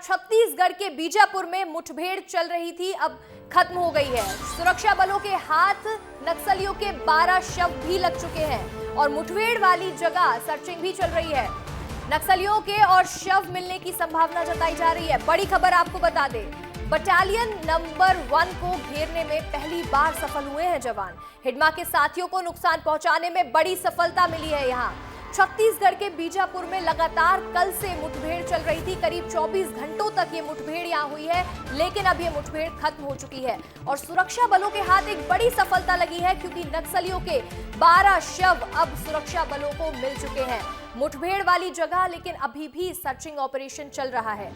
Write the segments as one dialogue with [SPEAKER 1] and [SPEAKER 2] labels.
[SPEAKER 1] छत्तीसगढ़ के बीजापुर में मुठभेड़ चल रही थी, अब खत्म हो गई है। सुरक्षा बलों के हाथ नक्सलियों के 12 शव भी लग चुके हैं और मुठभेड़ वाली जगह सर्चिंग भी चल रही है। नक्सलियों के और शव मिलने की संभावना जताई जा रही है। बड़ी खबर आपको बता दें, बटालियन नंबर 1 को घेरने में पहली बार सफल हुए हैं जवान। हिडमा के साथियों को नुकसान पहुंचाने में बड़ी सफलता मिली है। यहाँ छत्तीसगढ़ के बीजापुर में लगातार कल से मुठभेड़ चल रही थी। करीब 24 घंटों तक ये मुठभेड़ यहाँ हुई है, लेकिन अब ये मुठभेड़ खत्म हो चुकी है और सुरक्षा बलों के हाथ एक बड़ी सफलता लगी है, क्योंकि नक्सलियों के 12 शव अब सुरक्षा बलों को मिल चुके हैं। मुठभेड़ वाली जगह लेकिन अभी भी सर्चिंग ऑपरेशन चल रहा है।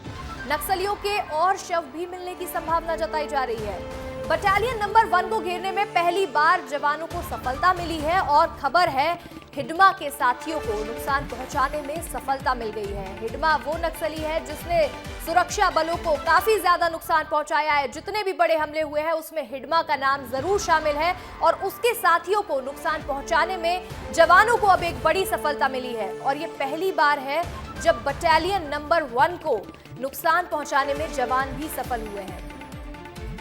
[SPEAKER 1] नक्सलियों के और शव भी मिलने की संभावना जताई जा रही है। बटालियन नंबर 1 को घेरने में पहली बार जवानों को सफलता मिली है और खबर है हिडमा के साथियों को नुकसान पहुंचाने में सफलता मिल गई है। हिडमा वो नक्सली है जिसने सुरक्षा बलों को काफी ज्यादा नुकसान पहुंचाया है। जितने भी बड़े हमले हुए हैं उसमें हिडमा का नाम जरूर शामिल है और उसके साथियों को नुकसान पहुंचाने में जवानों को अब एक बड़ी सफलता मिली है और ये पहली बार है जब बटालियन नंबर 1 को नुकसान पहुंचाने में जवान भी सफल हुए हैं।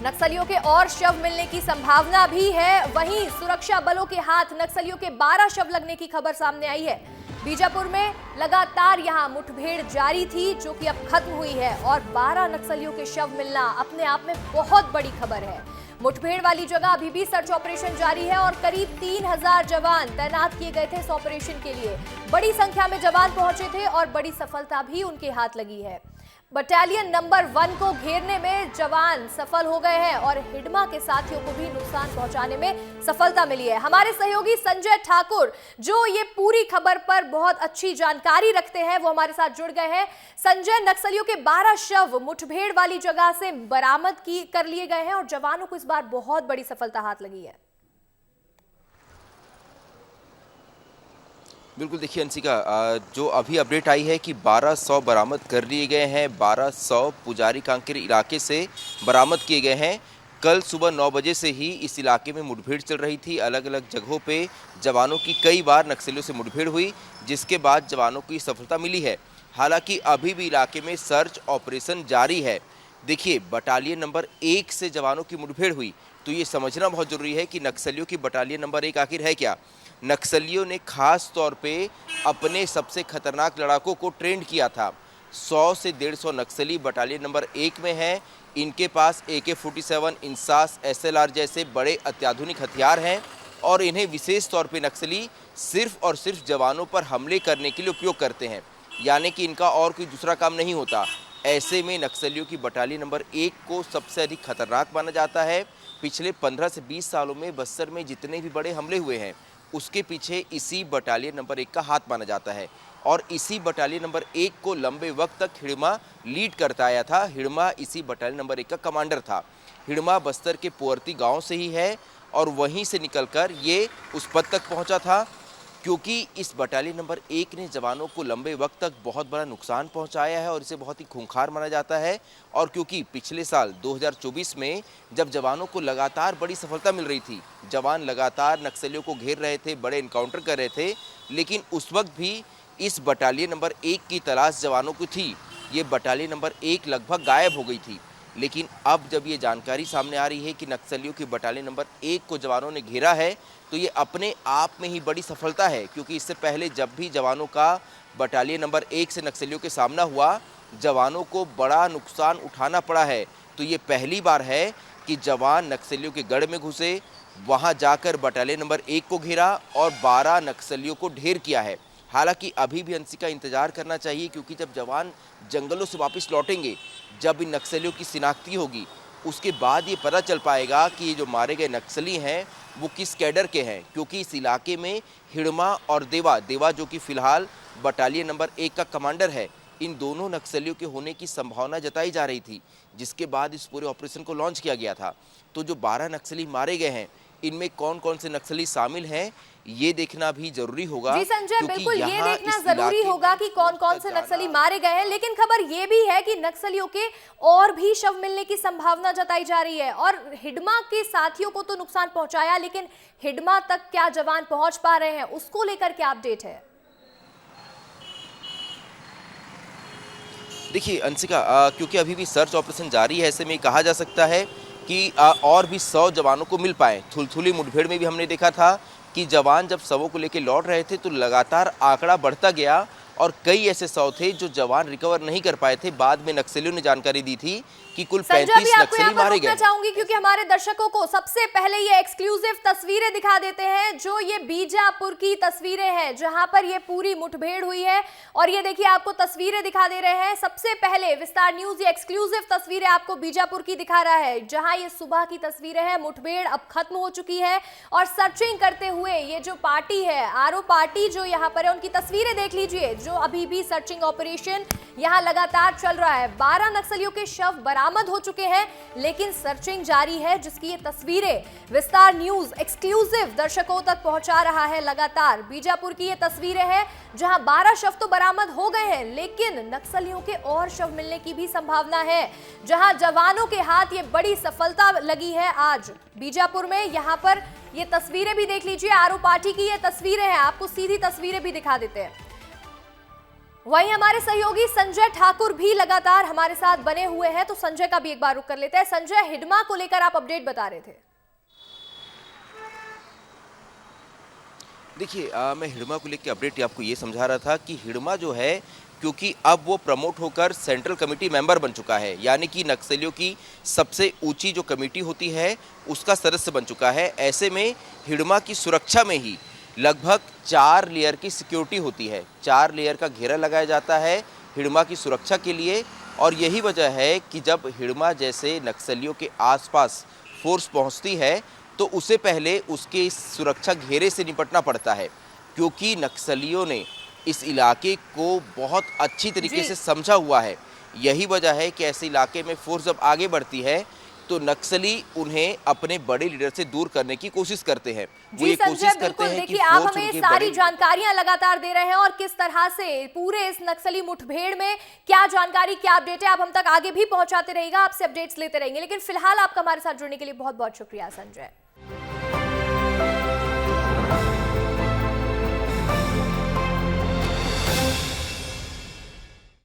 [SPEAKER 1] नक्सलियों के और शव मिलने की संभावना भी है। वहीं सुरक्षा बलों के हाथ नक्सलियों के 12 शव लगने की खबर सामने आई है। बीजापुर में लगातार यहां मुठभेड़ जारी थी, जो कि अब खत्म हुई है और 12 नक्सलियों के शव मिलना अपने आप में बहुत बड़ी खबर है। मुठभेड़ वाली जगह अभी भी सर्च ऑपरेशन जारी है और करीब 3000 जवान तैनात किए गए थे इस ऑपरेशन के लिए। बड़ी संख्या में जवान पहुंचे थे और बड़ी सफलता भी उनके हाथ लगी है। बटालियन नंबर 1 को घेरने में जवान सफल हो गए हैं और हिडमा के साथियों को भी नुकसान पहुंचाने में सफलता मिली है। हमारे सहयोगी संजय ठाकुर, जो ये पूरी खबर पर बहुत अच्छी जानकारी रखते हैं, वो हमारे साथ जुड़ गए हैं। संजय, नक्सलियों के 12 शव मुठभेड़ वाली जगह से बरामद कर लिए गए हैं और जवानों को इस बार बहुत बड़ी सफलता हाथ लगी है।
[SPEAKER 2] बिल्कुल, देखिए अंशिका, जो अभी अपडेट आई है कि 1200 बरामद कर लिए गए हैं। 1200 पुजारी कांकेर इलाके से बरामद किए गए हैं। कल सुबह 9 बजे से ही इस इलाके में मुठभेड़ चल रही थी। अलग अलग जगहों पे जवानों की कई बार नक्सलियों से मुठभेड़ हुई, जिसके बाद जवानों को ये सफलता मिली है। हालांकि अभी भी इलाके में सर्च ऑपरेशन जारी है। देखिए, बटालियन नंबर 1 से जवानों की मुठभेड़ हुई तो ये समझना बहुत जरूरी है कि नक्सलियों की बटालियन नंबर 1 आखिर है क्या। नक्सलियों ने खास तौर पे अपने सबसे खतरनाक लड़ाकों को ट्रेंड किया था। 100 से 150 नक्सली बटालियन नंबर 1 में हैं। इनके पास AK-47, इंसास, SLR जैसे बड़े अत्याधुनिक हथियार हैं और इन्हें विशेष तौर पे नक्सली सिर्फ और सिर्फ जवानों पर हमले करने के लिए उपयोग करते हैं, यानी कि इनका और कोई दूसरा काम नहीं होता। ऐसे में नक्सलियों की बटालियन नंबर 1 को सबसे अधिक खतरनाक माना जाता है। पिछले 15 से 20 सालों में बस्तर में जितने भी बड़े हमले हुए हैं उसके पीछे इसी बटालियन नंबर 1 का हाथ माना जाता है और इसी बटालियन नंबर 1 को लंबे वक्त तक हिडमा लीड करता आया था। हिडमा इसी बटालियन नंबर 1 का कमांडर था। हिडमा बस्तर के पुअर्ती गांव से ही है और वहीं से निकलकर ये उस पद तक पहुंचा था, क्योंकि इस बटालियन नंबर 1 ने जवानों को लंबे वक्त तक बहुत बड़ा नुकसान पहुंचाया है और इसे बहुत ही खूंखार माना जाता है। और क्योंकि पिछले साल 2024 में जब जवानों को लगातार बड़ी सफलता मिल रही थी, जवान लगातार नक्सलियों को घेर रहे थे, बड़े इनकाउंटर कर रहे थे, लेकिन उस वक्त भी इस बटालियन नंबर 1 की तलाश जवानों को थी। ये बटालियन नंबर 1 लगभग गायब हो गई थी, लेकिन अब जब ये जानकारी सामने आ रही है कि नक्सलियों की बटालियन नंबर 1 को जवानों ने घेरा है तो ये अपने आप में ही बड़ी सफलता है, क्योंकि इससे पहले जब भी जवानों का बटालियन नंबर 1 से नक्सलियों के सामना हुआ, जवानों को बड़ा नुकसान उठाना पड़ा है। तो ये पहली बार है कि जवान नक्सलियों के गढ़ में घुसे, वहाँ जाकर बटालियन नंबर 1 को घेरा और 12 नक्सलियों को ढेर किया है। हालांकि अभी भी अंशिका इंतजार करना चाहिए, क्योंकि जब जवान जंगलों से वापस लौटेंगे, जब इन नक्सलियों की शिनाख्ती होगी, उसके बाद ये पता चल पाएगा कि ये जो मारे गए नक्सली हैं वो किस कैडर के हैं। क्योंकि इस इलाके में हिडमा और देवा जो कि फिलहाल बटालियन नंबर 1 का कमांडर है, इन दोनों नक्सलियों के होने की संभावना जताई जा रही थी, जिसके बाद इस पूरे ऑपरेशन को लॉन्च किया गया था। तो जो 12 नक्सली मारे गए हैं, इनमें कौन कौन से नक्सली शामिल हैं, ये देखना भी जरूरी होगा।
[SPEAKER 1] जी संजय, बिल्कुल ये देखना जरूरी होगा कि कौन कौन से नक्सली मारे गए हैं, लेकिन खबर ये भी है कि नक्सलियों के और भी शव मिलने की संभावना जताई जा रही है। और हिडमा के साथियों को तो नुकसान पहुंचाया, लेकिन हिडमा तक क्या जवान पहुंच पा रहे हैं, उसको लेकर क्या अपडेट है?
[SPEAKER 2] देखिए अंशिका, क्योंकि अभी भी सर्च ऑपरेशन जारी है, ऐसे में कहा जा सकता है कि और भी 100 जवानों को मिल पाए। थुलथुली मुठभेड़ में भी हमने देखा था कि जवान जब शवों को लेकर लौट रहे थे तो लगातार आंकड़ा बढ़ता गया और कई ऐसे 100 थे जो जवान रिकवर नहीं कर पाए थे। बाद में नक्सलियों ने जानकारी दी थी कि कुल
[SPEAKER 1] संजय,
[SPEAKER 2] 35
[SPEAKER 1] आपको
[SPEAKER 2] नक्सली
[SPEAKER 1] यहाँ पर
[SPEAKER 2] मारे
[SPEAKER 1] रोकना
[SPEAKER 2] गए।
[SPEAKER 1] चाहूंगी क्योंकि हमारे दर्शकों को सबसे पहले ये एक्सक्लूसिव तस्वीरें दिखा देते हैं, जो ये बीजापुर की तस्वीरें हैं जहां पर ये पूरी मुठभेड़ हुई है। और ये देखिए, आपको तस्वीरें दिखा दे रहे हैं। सबसे पहले विस्तार न्यूज ये एक्सक्लूसिव तस्वीरें आपको बीजापुर की दिखा रहा है, जहां ये सुबह की तस्वीरें हैं। मुठभेड़ अब खत्म हो चुकी है और सर्चिंग करते हुए ये जो पार्टी है, आरओ पार्टी जो यहाँ पर है, उनकी तस्वीरें देख लीजिए। जो अभी भी सर्चिंग ऑपरेशन यहाँ लगातार चल रहा है। 12 नक्सलियों के शव बरामद हो चुके हैं, लेकिन सर्चिंग जारी है, जिसकी ये तस्वीरें विस्तार न्यूज एक्सक्लूसिव दर्शकों तक पहुंचा रहा है लगातार। बीजापुर की ये तस्वीरें हैं जहां 12 शव तो बरामद हो गए हैं, लेकिन नक्सलियों के और शव मिलने की भी संभावना है। जहां जवानों के हाथ ये बड़ी सफलता लगी है आज बीजापुर में। यहां पर ये तस्वीरें भी देख लीजिए, आरओ पार्टी की ये तस्वीरें हैं। आपको सीधी तस्वीरें भी दिखा देते हैं। वहीं हमारे सहयोगी संजय ठाकुर भी लगातार हमारे साथ बने हुए हैं, तो संजय का भी एक बार रुख कर लेते हैं। संजय, हिडमा को लेकर आप अपडेट बता रहे थे।
[SPEAKER 2] देखिए, मैं हिडमा को लेकर अपडेट आपको ये समझा रहा था कि हिडमा जो है, क्योंकि अब वो प्रमोट होकर सेंट्रल कमेटी मेंबर बन चुका है, यानी कि नक्सलियों की सबसे ऊंची जो कमेटी होती है उसका सदस्य बन चुका है। ऐसे में हिडमा की सुरक्षा में ही लगभग 4 लेयर की सिक्योरिटी होती है। 4 लेयर का घेरा लगाया जाता है हिडमा की सुरक्षा के लिए। और यही वजह है कि जब हिडमा जैसे नक्सलियों के आसपास फोर्स पहुंचती है तो उसे पहले उसके इस सुरक्षा घेरे से निपटना पड़ता है, क्योंकि नक्सलियों ने इस इलाके को बहुत अच्छी तरीके से समझा हुआ है। यही वजह है कि ऐसे इलाके में फोर्स जब आगे बढ़ती है तो नक्सली उन्हें अपने बड़े लीडर से दूर करने की कोशिश करते हैं। वो ये कोशिश करते हैं कि
[SPEAKER 1] आप हमें सारी जानकारियां लगातार दे रहे हैं और किस तरह से पूरे इस नक्सली मुठभेड़ में क्या जानकारी, क्या अपडेट है, आप हम तक आगे भी पहुंचाते रहिएगा। आपसे अपडेट्स लेते रहेंगे, लेकिन फिलहाल आपका हमारे साथ जुड़ने के लिए बहुत बहुत शुक्रिया संजय।